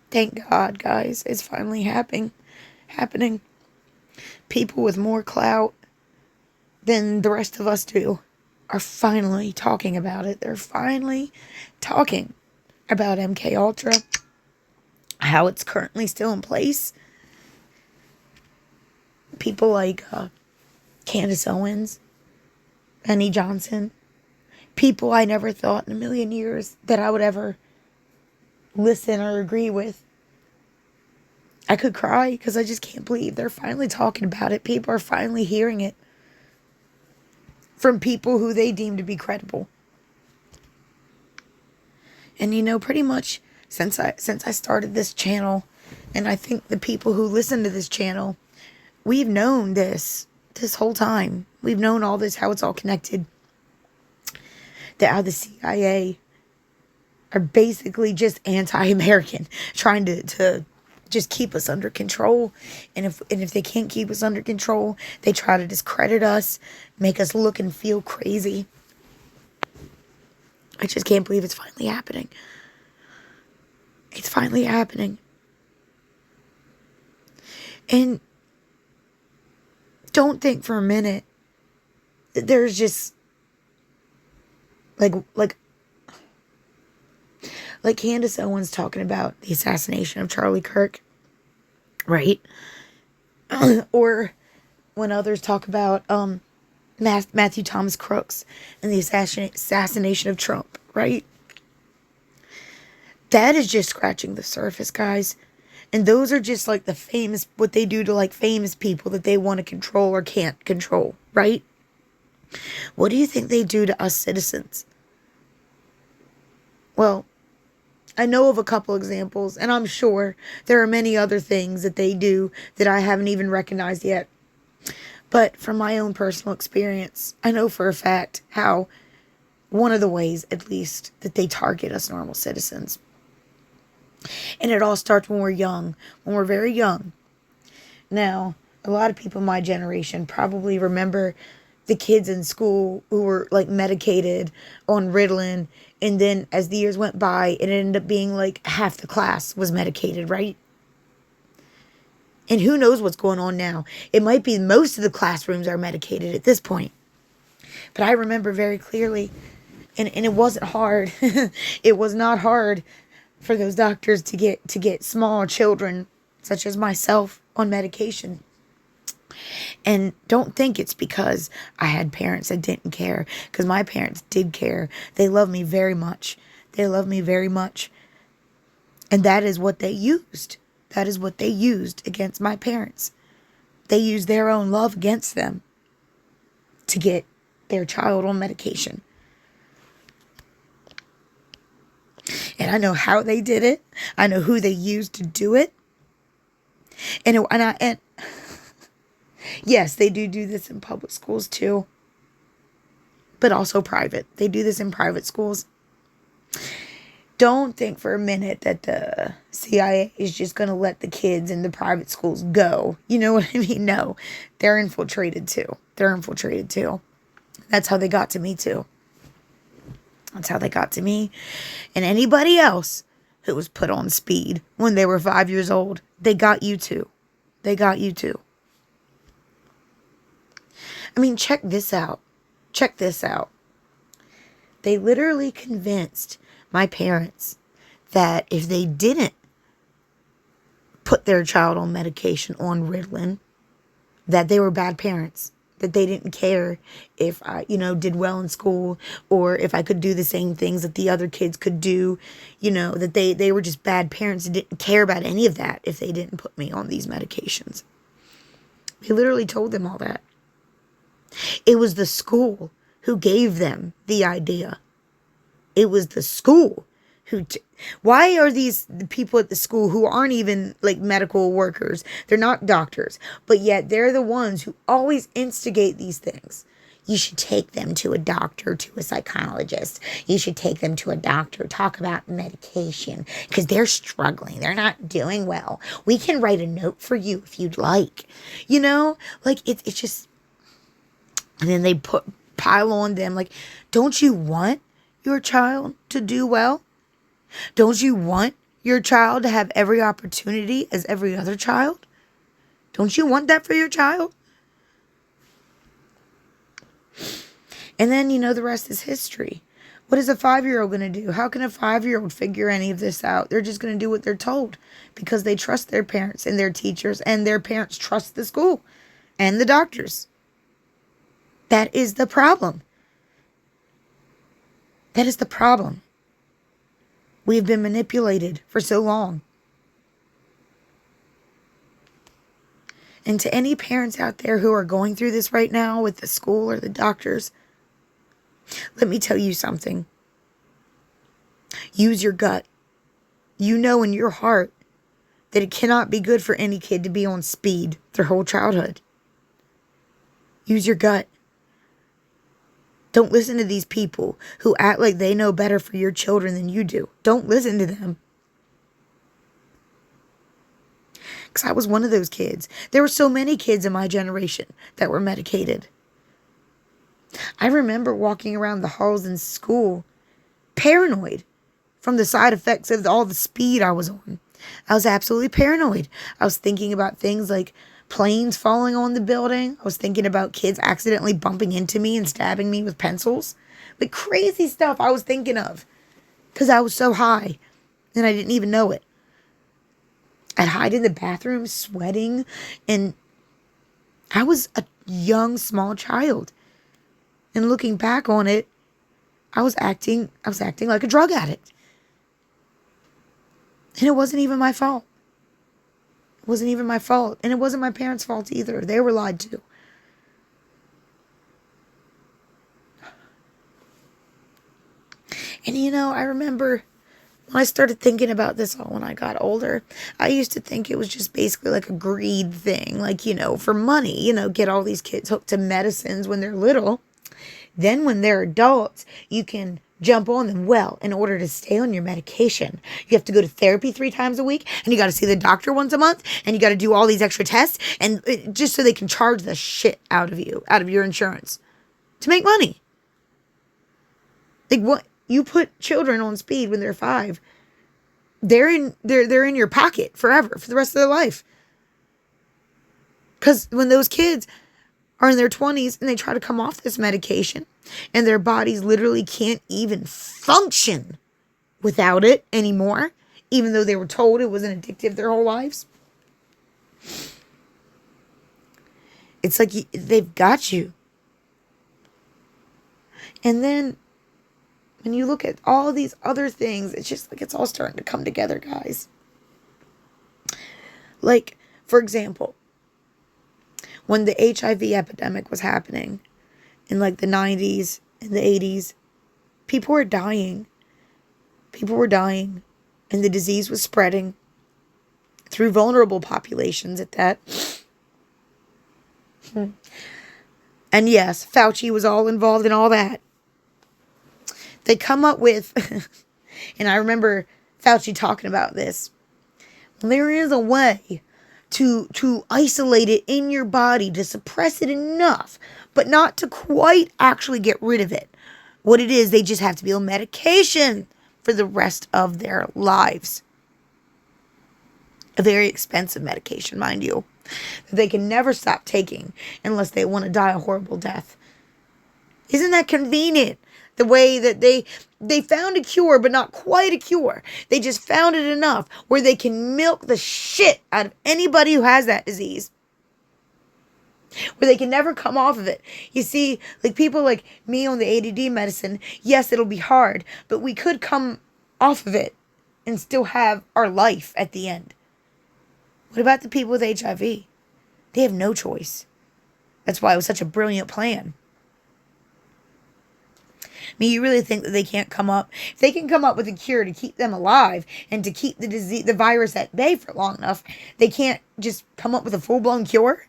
Thank God, guys, it's finally happening. People with more clout than the rest of us do are finally talking about it. They're finally talking about MK Ultra, how it's currently still in place. People like Candace Owens, Benny Johnson, people I never thought in a million years that I would ever listen or agree with. I could cry because I just can't believe they're finally talking about it. People are finally hearing it from people who they deem to be credible. And you know, pretty much since I started this channel, and I think the people who listen to this channel, we've known this whole time. We've known all this, how it's all connected. That how the CIA are basically just anti-American, trying to just keep us under control. And if they can't keep us under control, they try to discredit us, make us look and feel crazy. I just can't believe it's finally happening. It's finally happening. And don't think for a minute that there's just like Candace Owens talking about the assassination of Charlie Kirk, right? Or when others talk about Matthew Thomas Crooks and the assassination of Trump, right? That is just scratching the surface, guys. And those are just like the famous, what they do to like famous people that they want to control or can't control, right? What do you think they do to us citizens? Well, I know of a couple examples, and I'm sure there are many other things that they do that I haven't even recognized yet. But from my own personal experience, I know for a fact how one of the ways, at least, that they target us normal citizens. And it all starts when we're young, when we're very young. Now, a lot of people in my generation probably remember the kids in school who were like medicated on Ritalin, and then as the years went by, it ended up being like half the class was medicated, right? And who knows what's going on now? It might be most of the classrooms are medicated at this point. But I remember very clearly, and it wasn't hard. It was not hard for those doctors to get small children, such as myself, on medication. And don't think it's because I had parents that didn't care, because my parents did care. They love me very much. They love me very much. And that is what they used. That is what they used against my parents. They used their own love against them to get their child on medication. And I know how they did it. I know who they used to do it. And yes, they do this in public schools too, but also private. They do this in private schools. Don't think for a minute that the CIA is just going to let the kids in the private schools go. You know what I mean? No, they're infiltrated too. They're infiltrated too. That's how they got to me too. That's how they got to me. And anybody else who was put on speed when they were 5 years old, they got you too. They got you too. I mean, check this out. Check this out. They literally convinced my parents that if they didn't put their child on medication, on Ritalin, that they were bad parents. That they didn't care if I, did well in school, or if I could do the same things that the other kids could do. That they were just bad parents and didn't care about any of that if they didn't put me on these medications. They literally told them all that. It was the school who gave them the idea. It was the school who... Why are the people at the school who aren't even like medical workers? They're not doctors, but yet they're the ones who always instigate these things. You should take them to a doctor, to a psychologist. You should take them to a doctor. Talk about medication because they're struggling. They're not doing well. We can write a note for you if you'd like. It's just... And then they pile on them like, don't you want your child to do well? Don't you want your child to have every opportunity as every other child? Don't you want that for your child? And then, the rest is history. What is a 5-year-old going to do? How can a 5-year-old figure any of this out? They're just going to do what they're told because they trust their parents and their teachers, and their parents trust the school and the doctors. That is the problem. That is the problem. We've been manipulated for so long. And to any parents out there who are going through this right now with the school or the doctors, let me tell you something. Use your gut. You know in your heart that it cannot be good for any kid to be on speed their whole childhood. Use your gut. Don't listen to these people who act like they know better for your children than you do. Don't listen to them. Because I was one of those kids. There were so many kids in my generation that were medicated. I remember walking around the halls in school, paranoid from the side effects of all the speed I was on. I was absolutely paranoid. I was thinking about things like planes falling on the building. I was thinking about kids accidentally bumping into me and stabbing me with pencils. Like crazy stuff I was thinking of because I was so high and I didn't even know it. I'd hide in the bathroom sweating, and I was a young, small child. And looking back on it, I was acting like a drug addict. And it wasn't even my fault. It wasn't even my fault. And it wasn't my parents' fault either. They were lied to. And I remember when I started thinking about this all when I got older, I used to think it was just basically like a greed thing. Like, for money, get all these kids hooked to medicines when they're little. Then when they're adults, you can jump on them. Well, in order to stay on your medication, you have to go to therapy 3 times a week, and you got to see the doctor once a month, and you got to do all these extra tests, and just so they can charge the shit out of you, out of your insurance, to make money. Like what? You put children on speed when they're 5. They're in your pocket forever, for the rest of their life. Because when those kids are in their 20s and they try to come off this medication and their bodies literally can't even function without it anymore, even though they were told it wasn't addictive their whole lives. It's like they've got you. And then when you look at all these other things, it's just like it's all starting to come together, guys. Like, for example, when the HIV epidemic was happening in like the 90s and the 80s, people were dying. People were dying. And the disease was spreading through vulnerable populations at that. And yes, Fauci was all involved in all that. They come up with, and I remember Fauci talking about this, there is a way to isolate it in your body, to suppress it enough, but not to quite actually get rid of it. What it is, they just have to be on medication for the rest of their lives. A very expensive medication, mind you, that they can never stop taking unless they want to die a horrible death. Isn't that convenient? The way that they found a cure, but not quite a cure. They just found it enough where they can milk the shit out of anybody who has that disease. Where they can never come off of it. You see, like people like me on the ADD medicine, yes, it'll be hard, but we could come off of it and still have our life at the end. What about the people with HIV? They have no choice. That's why it was such a brilliant plan. I mean, you really think that they can't come up? If they can come up with a cure to keep them alive and to keep the disease, the virus at bay for long enough, they can't just come up with a full-blown cure?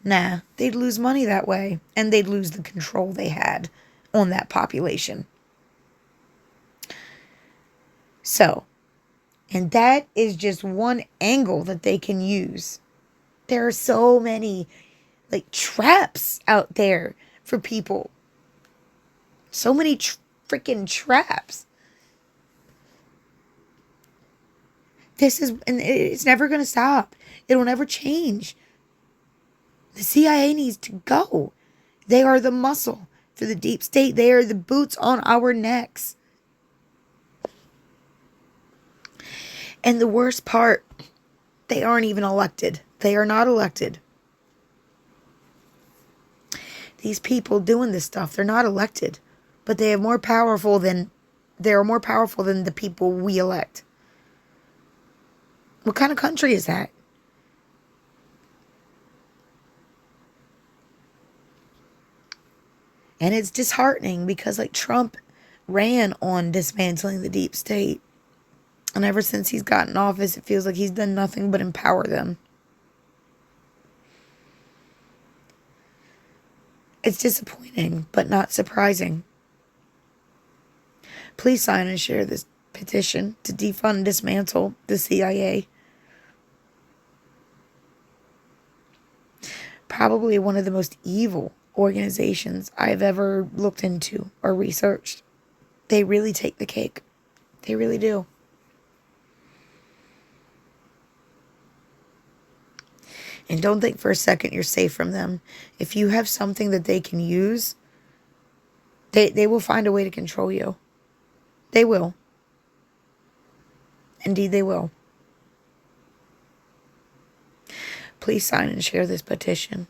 Nah, they'd lose money that way, and they'd lose the control they had on that population. So, and that is just one angle that they can use. There are so many, like, traps out there for people. So many freaking traps. And it's never going to stop. It'll never change. The CIA needs to go. They are the muscle for the deep state. They are the boots on our necks. And the worst part, they aren't even elected. They are not elected. These people doing this stuff, they're not elected. But they are more powerful than the people we elect. What kind of country is that? And it's disheartening because like Trump ran on dismantling the deep state. And ever since he's gotten office, it feels like he's done nothing but empower them. It's disappointing, but not surprising. Please sign and share this petition to defund and dismantle the CIA. Probably one of the most evil organizations I've ever looked into or researched. They really take the cake. They really do. And don't think for a second you're safe from them. If you have something that they can use, they will find a way to control you. They will. Indeed, they will. Please sign and share this petition.